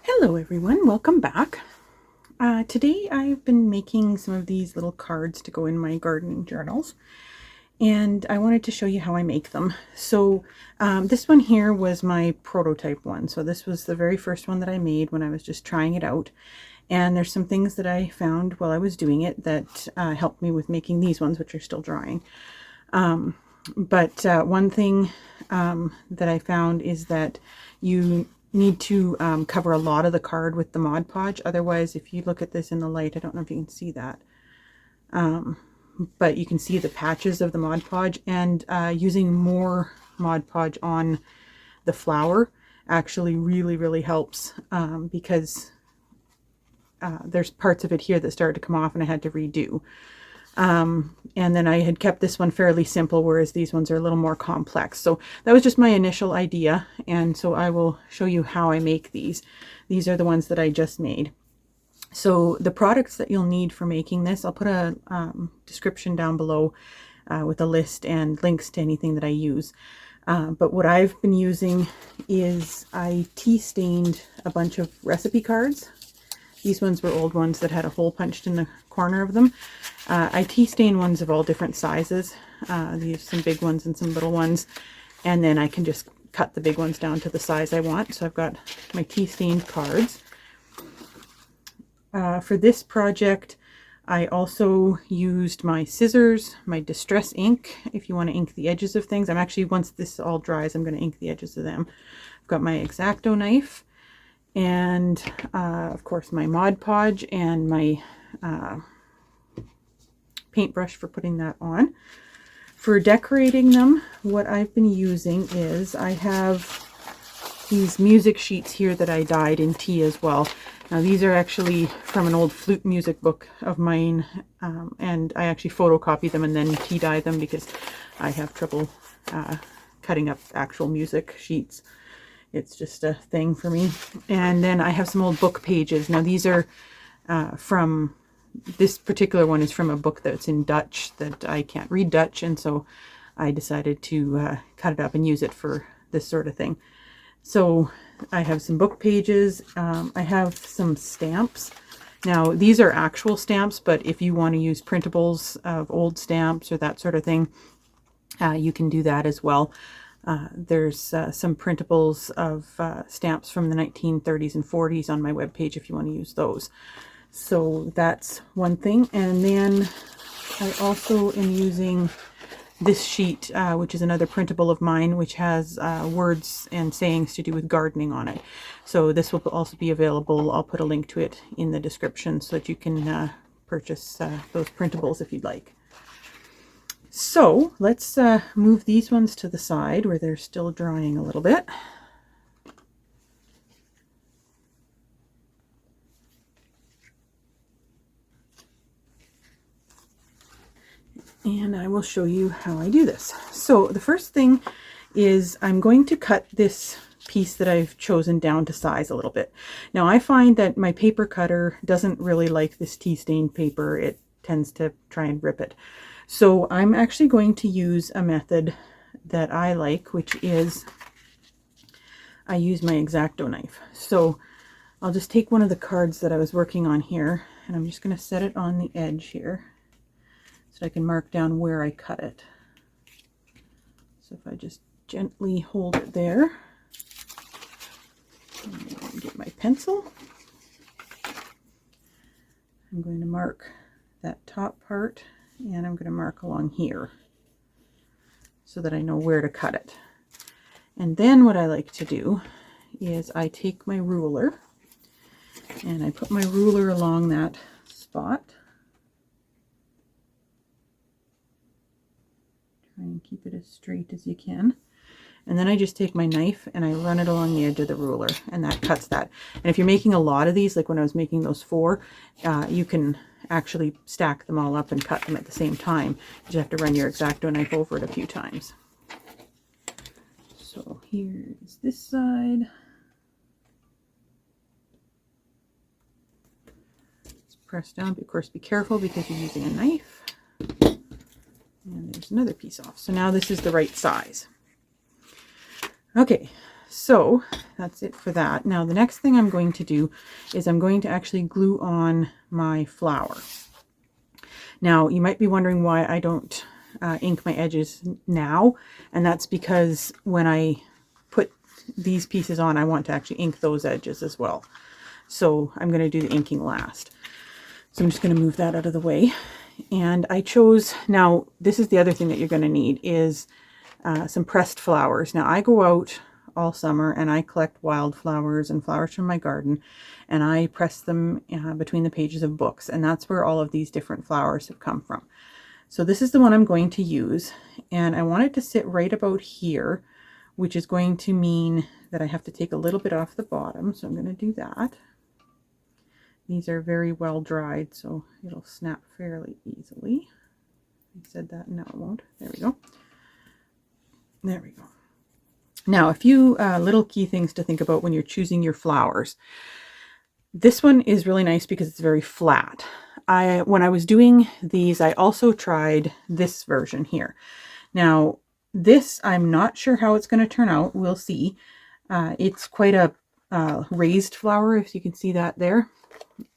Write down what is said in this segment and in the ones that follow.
Hello everyone, welcome back. Today I've been making some of these little cards to go in my gardening journals, and I wanted to show you how I make them. So this one here was my prototype one. So this was the very first one that I made when I was just trying it out. And there's some things that I found while I was doing it that helped me with making these ones, which are still drying. But one thing that I found is that you need to cover a lot of the card with the Mod Podge. Otherwise, if you look at this in the light, I don't know if you can see that, but you can see the patches of the Mod Podge, and using more Mod Podge on the flower actually really helps, because there's parts of it here that started to come off and I had to redo. And then I had kept this one fairly simple, whereas these ones are a little more complex. So that was just my initial idea, and so I will show you how I make these. These are the ones that I just made. So the products that you'll need for making this, I'll put a description down below with a list and links to anything that I use. But what I've been using is I tea stained a bunch of recipe cards. These ones were old ones that had a hole punched in the corner of them. I tea stain ones of all different sizes. These some big ones and some little ones. And then I can just cut the big ones down to the size I want. So I've got my tea stained cards. For this project, I also used my scissors, my distress ink, if you want to ink the edges of things. I'm actually, once this all dries, I'm going to ink the edges of them. I've got my X-Acto knife, and of course my Mod Podge and my paintbrush for putting that on. For decorating them, what I've been using is I have these music sheets here that I dyed in tea as well. Now these are actually from an old flute music book of mine, and I actually photocopied them and then tea dye them because I have trouble cutting up actual music sheets. It's just a thing for me. And then I have some old book pages. Now these are from, this particular one is from a book that's in Dutch that I can't read Dutch, and so I decided to cut it up and use it for this sort of thing. So I have some book pages. I have some stamps. Now these are actual stamps, but if you want to use printables of old stamps or that sort of thing, you can do that as well. There's some printables of stamps from the 1930s and 40s on my webpage if you want to use those. So that's one thing. And then I also am using this sheet, which is another printable of mine, which has words and sayings to do with gardening on it. So this will also be available. I'll put a link to it in the description so that you can purchase those printables if you'd like. So let's move these ones to the side where they're still drying a little bit. And I will show you how I do this. So the first thing is I'm going to cut this piece that I've chosen down to size a little bit. Now I find that my paper cutter doesn't really like this tea stained paper. It tends to try and rip it. So I'm actually going to use a method that I like, which is I use my X-Acto knife. So I'll just take one of the cards that I was working on here, and I'm just going to set it on the edge here so I can mark down where I cut it. So if I just gently hold it there, and get my pencil, I'm going to mark that top part, and I'm going to mark along here so that I know where to cut it. And then what I like to do is I take my ruler and I put my ruler along that spot. Try and keep it as straight as you can. And then I just take my knife and I run it along the edge of the ruler, and that cuts that. And if you're making a lot of these, like when I was making those 4, you can actually stack them all up and cut them at the same time. You just have to run your X-Acto knife over it a few times. So here's this side. Let's press down, but of course be careful because you're using a knife. And there's another piece off. So now this is the right size. Okay, So that's it for that. Now the next thing I'm going to do is I'm going to actually glue on my flower. Now you might be wondering why I don't ink my edges now, and that's because when I put these pieces on, I want to actually ink those edges as well. So I'm going to do the inking last. So I'm just going to move that out of the way. And I chose, now this is the other thing that you're going to need is some pressed flowers. Now I go out all summer and I collect wildflowers and flowers from my garden, and I press them between the pages of books, and that's where all of these different flowers have come from. So this is the one I'm going to use, and I want it to sit right about here, which is going to mean that I have to take a little bit off the bottom, so I'm going to do that. These are very well dried, so it'll snap fairly easily. I said that, no it won't. There we go. There we go. Now, a few little key things to think about when you're choosing your flowers. This one is really nice because it's very flat. When I was doing these, I also tried this version here. Now, this, I'm not sure how it's going to turn out. We'll see. It's quite a raised flower, if you can see that there,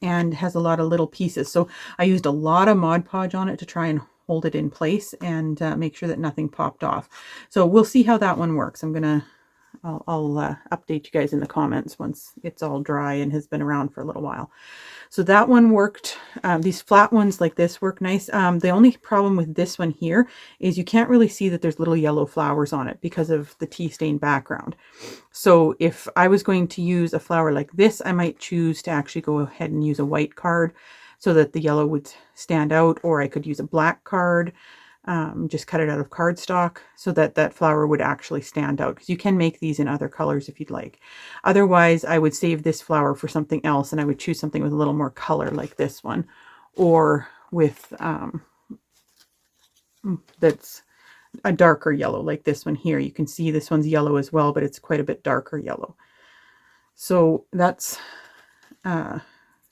and has a lot of little pieces. So I used a lot of Mod Podge on it to try and hold it in place and make sure that nothing popped off. So we'll see how that one works. I'll update you guys in the comments once it's all dry and has been around for a little while. So that one worked. These flat ones like this work nice. The only problem with this one here is you can't really see that there's little yellow flowers on it because of the tea stained background. So if I was going to use a flower like this, I might choose to actually go ahead and use a white card so that the yellow would stand out, or I could use a black card, just cut it out of cardstock so that that flower would actually stand out, because you can make these in other colors if you'd like. Otherwise, I would save this flower for something else, and I would choose something with a little more color like this one, or with that's a darker yellow like this one here. You can see this one's yellow as well, but it's quite a bit darker yellow. So that's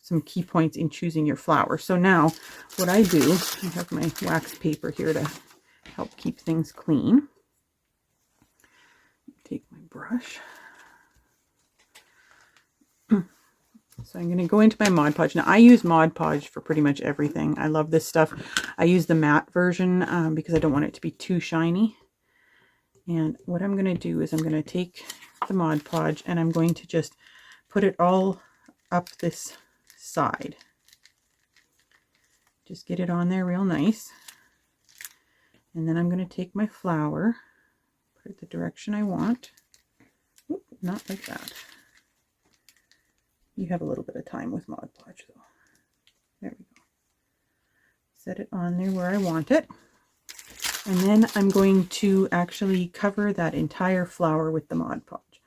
some key points in choosing your flower. So now what I do, I have my wax paper here to help keep things clean. Take my brush. So I'm going to go into my Mod Podge. Now I use Mod Podge for pretty much everything. I love this stuff. I use the matte version because I don't want it to be too shiny. And what I'm going to do is I'm going to take the Mod Podge and I'm going to just put it all up this side. Just get it on there real nice. And then I'm going to take my flower, put it the direction I want. Oop, not like that. You have a little bit of time with Mod Podge though. There we go. Set it on there where I want it. And then I'm going to actually cover that entire flower with the Mod Podge.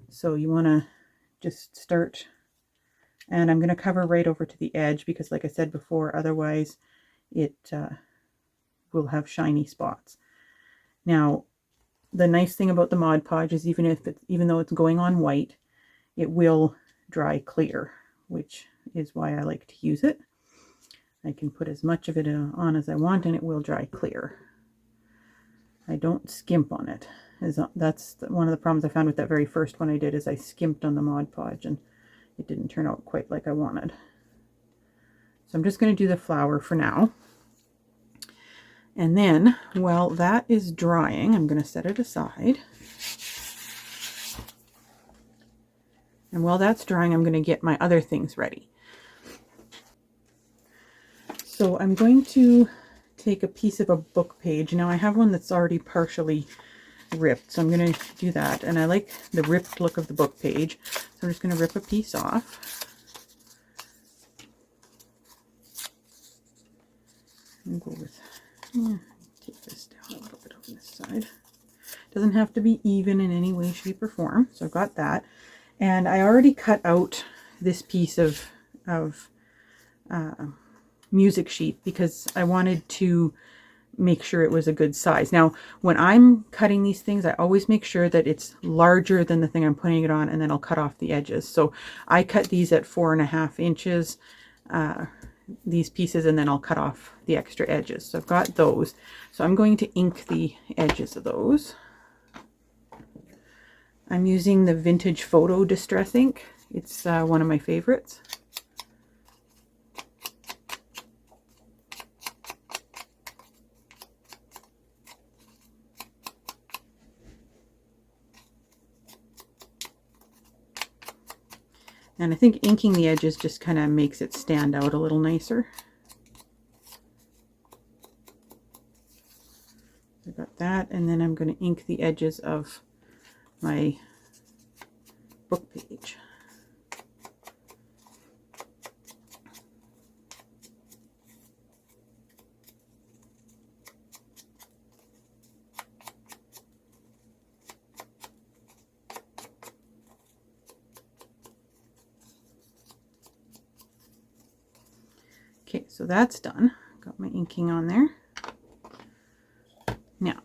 So you want to just start, and I'm going to cover right over to the edge because like I said before, otherwise it will have shiny spots. Now, the nice thing about the Mod Podge is even though it's going on white, it will dry clear, which is why I like to use it. I can put as much of it on as I want and it will dry clear. I don't skimp on it. That's one of the problems I found with that very first one I did, is I skimped on the Mod Podge and it didn't turn out quite like I wanted. So I'm just going to do the flower for now. And then while that is drying, I'm going to set it aside. And while that's drying, I'm going to get my other things ready. So I'm going to take a piece of a book page. Now I have one that's already partially ripped, so I'm going to do that. And I like the ripped look of the book page, so I'm just going to rip a piece off. And go with, take this down a little bit on this side. Doesn't have to be even in any way, shape, or form. So I've got that. And I already cut out this piece of music sheet because I wanted to make sure it was a good size. Now, when I'm cutting these things, I always make sure that it's larger than the thing I'm putting it on, and then I'll cut off the edges. So I cut these at 4.5 inches, these pieces, and then I'll cut off the extra edges. So I've got those. So I'm going to ink the edges of those. I'm using the Vintage Photo Distress ink. It's one of my favorites. And I think inking the edges just kind of makes it stand out a little nicer. I got that, and then I'm going to ink the edges of my book page. Okay, so that's done. Got my inking on there. Now,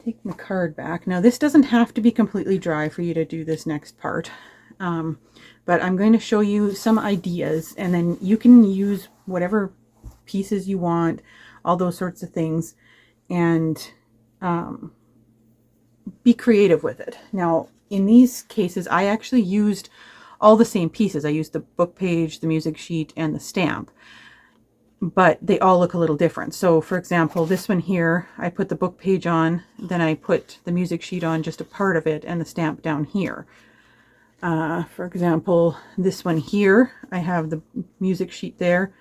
take my card back. Now, this doesn't have to be completely dry for you to do this next part, but I'm going to show you some ideas, and then you can use whatever pieces you want, all those sorts of things, and be creative with it. Now, in these cases, I actually used all the same pieces. I used the book page, the music sheet, and the stamp, but they all look a little different. So for example, this one here, I put the book page on, then I put the music sheet on just a part of it, and the stamp down here. For example, this one here, I have the music sheet there,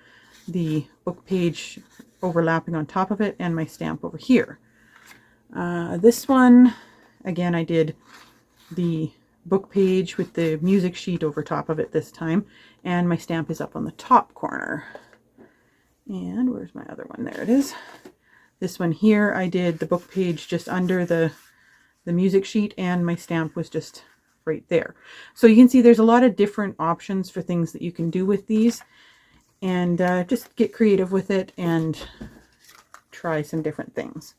the book page overlapping on top of it, and my stamp over here. This one, again, I did the book page with the music sheet over top of it this time, and my stamp is up on the top corner. And where's my other one? There it is. This one here, I did the book page just under the music sheet, and my stamp was just right there. So you can see there's a lot of different options for things that you can do with these, and just get creative with it and try some different things.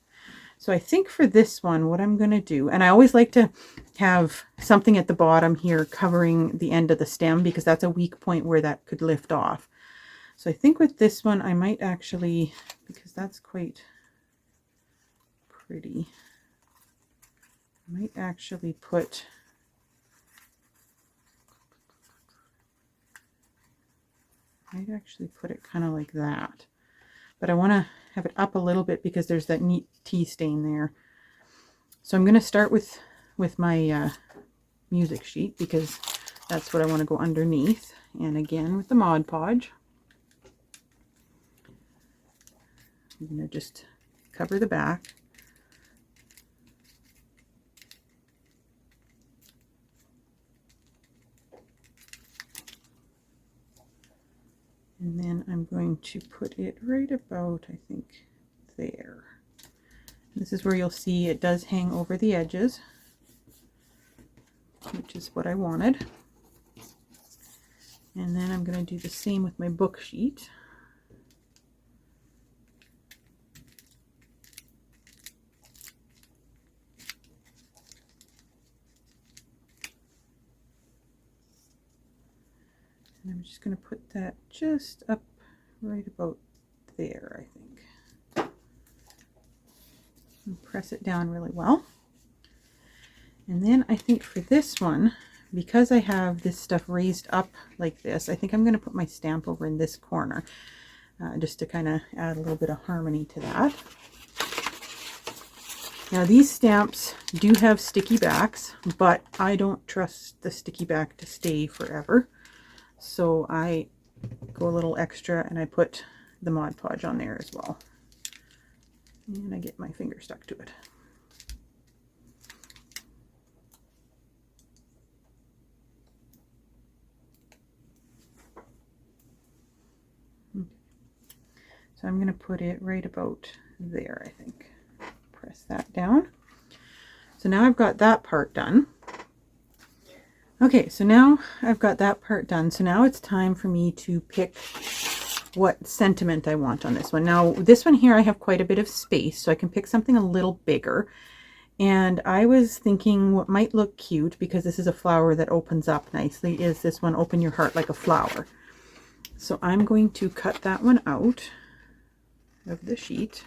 So I think for this one, what I'm going to do, and I always like to have something at the bottom here covering the end of the stem, because that's a weak point where that could lift off. So I think with this one, I might actually, because that's quite pretty, I might actually put, it kind of like that. But I want to have it up a little bit because there's that neat tea stain there. So I'm going to start with my music sheet, because that's what I want to go underneath. And again with the Mod Podge, I'm going to just cover the back. And then I'm going to put it right about, I think, there. This is where you'll see it does hang over the edges, which is what I wanted. And then I'm going to do the same with my book sheet. And I'm just going to put that just up right about there, I think. And press it down really well. And then I think for this one, because I have this stuff raised up like this, I think I'm going to put my stamp over in this corner, just to kind of add a little bit of harmony to that. Now these stamps do have sticky backs, but I don't trust the sticky back to stay forever. So I go a little extra and I put the Mod Podge on there as well. And I get my finger stuck to it. So I'm going to put it right about there, I think. Press that down. So now I've got that part done. Okay, so now I've got that part done. So now it's time for me to pick what sentiment I want on this one. Now, this one here, I have quite a bit of space, so I can pick something a little bigger. And I was thinking what might look cute, because this is a flower that opens up nicely, is this one, Open Your Heart Like a Flower. So I'm going to cut that one out of the sheet.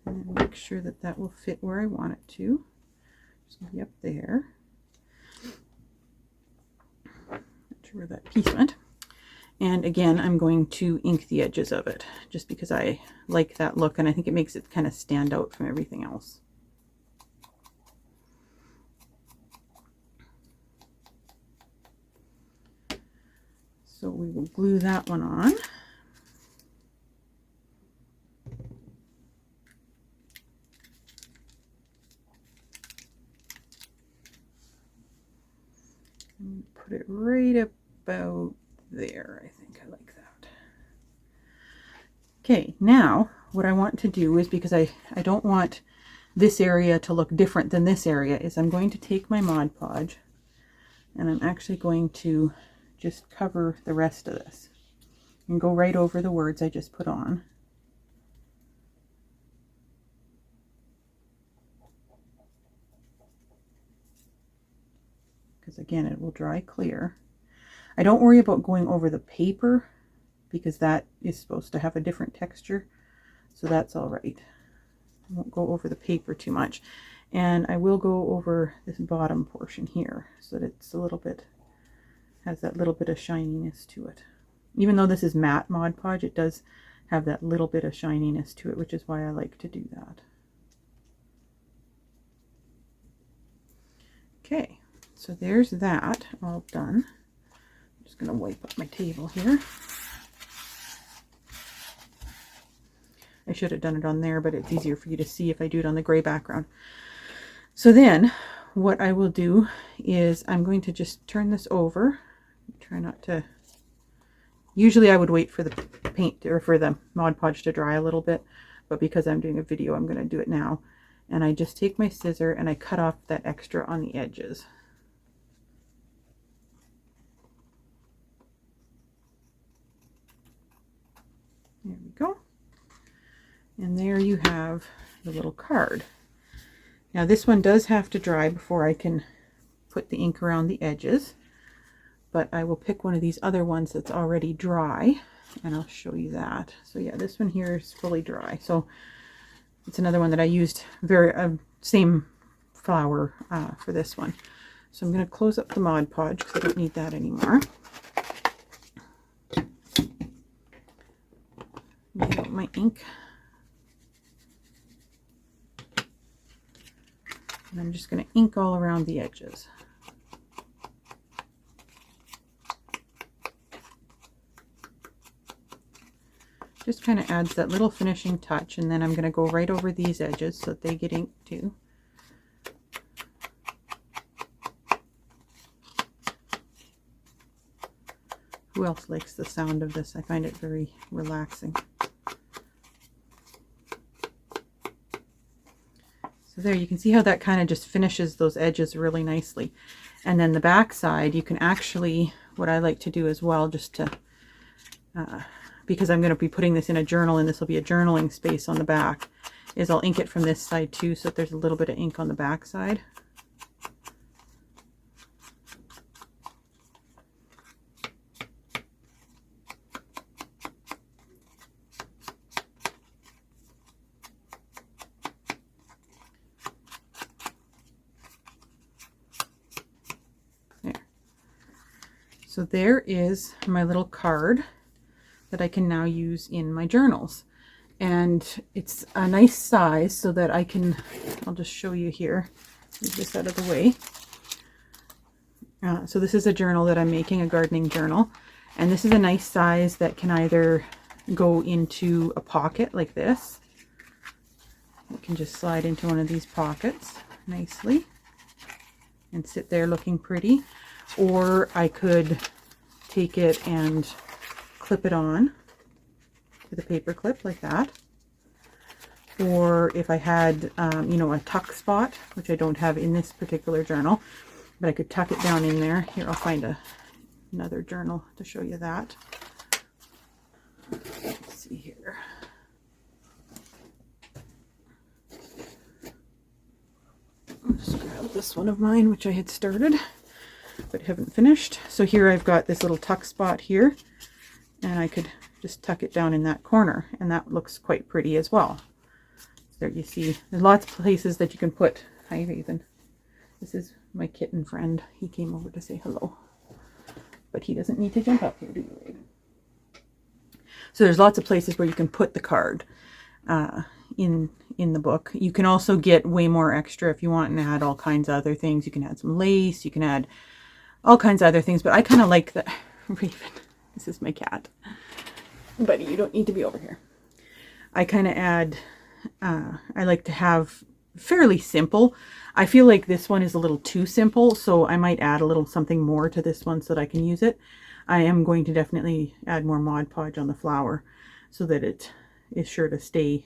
And make sure that that will fit where I want it to. Just gonna be up there. Not sure where that piece went. And again, I'm going to ink the edges of it just because I like that look and I think it makes it kind of stand out from everything else. So we will glue that one on. And put it right about there. I think I like that. Okay, now what I want to do is, because I don't want this area to look different than this area, is I'm going to take my Mod Podge and I'm actually going to just cover the rest of this and go right over the words I just put on. Because again, it will dry clear. I don't worry about going over the paper because that is supposed to have a different texture, so that's all right. I won't go over the paper too much, and I will go over this bottom portion here so that it's a little bit, has that little bit of shininess to it. Even though this is matte Mod Podge, it does have that little bit of shininess to it, which is why I like to do that. Okay, so there's that all done. I'm just going to wipe up my table here. I should have done it on there, but it's easier for you to see if I do it on the gray background. So then what I will do is I'm going to just turn this over. Try not to, usually I would wait for the paint or for the Mod Podge to dry a little bit, but because I'm doing a video, I'm going to do it now. And I just take my scissor and I cut off that extra on the edges. There we go. And there you have the little card. Now this one does have to dry before I can put the ink around the edges, but I will pick one of these other ones that's already dry and I'll show you that. So yeah, this one here is fully dry. So it's another one that I used same flower for this one. So I'm going to close up the Mod Podge because I don't need that anymore. Get out my ink. And I'm just going to ink all around the edges. Just kind of adds that little finishing touch, and then I'm going to go right over these edges so that they get inked too. Who else likes the sound of this? I find it very relaxing. So there, you can see how that kind of just finishes those edges really nicely. And then the back side, you can actually, what I like to do as well, just to, because I'm going to be putting this in a journal and this will be a journaling space on the back, is I'll ink it from this side too, so that there's a little bit of ink on the back side. So there is my little card that I can now use in my journals. And it's a nice size so that I can, I'll just show you here, move this out of the way. So this is a journal that I'm making, a gardening journal. And this is a nice size that can either go into a pocket like this. It can just slide into one of these pockets nicely and sit there looking pretty. Or I could take it and clip it on with a paper clip like that. Or if I had, you know, a tuck spot, which I don't have in this particular journal, but I could tuck it down in there. Here, I'll find another journal to show you that. Let's see here. I'll just grab this one of mine, which I had started but haven't finished. So here I've got this little tuck spot here, and I could just tuck it down in that corner, and that looks quite pretty as well. There you see, there's lots of places that you can put. Hi, Raven. This is my kitten friend. He came over to say hello. But he doesn't need to jump up here, do you, Raven? So there's lots of places where you can put the card in the book. You can also get way more extra if you want and add all kinds of other things. You can add some lace. You can add all kinds of other things. But I kind of like the Raven. This is my cat. Buddy, you don't need to be over here. I kind of add, I like to have fairly simple. I feel like this one is a little too simple, so I might add a little something more to this one so that I can use it. I am going to definitely add more Mod Podge on the flower so that it is sure to stay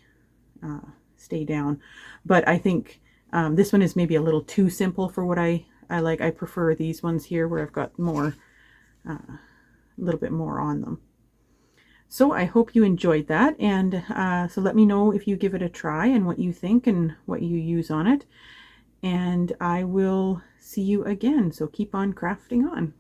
down. But I think this one is maybe a little too simple for what I like. I prefer these ones here where I've got more, a little bit more on them. So I hope you enjoyed that, and so let me know if you give it a try and what you think and what you use on it. And I will see you again, so keep on crafting on.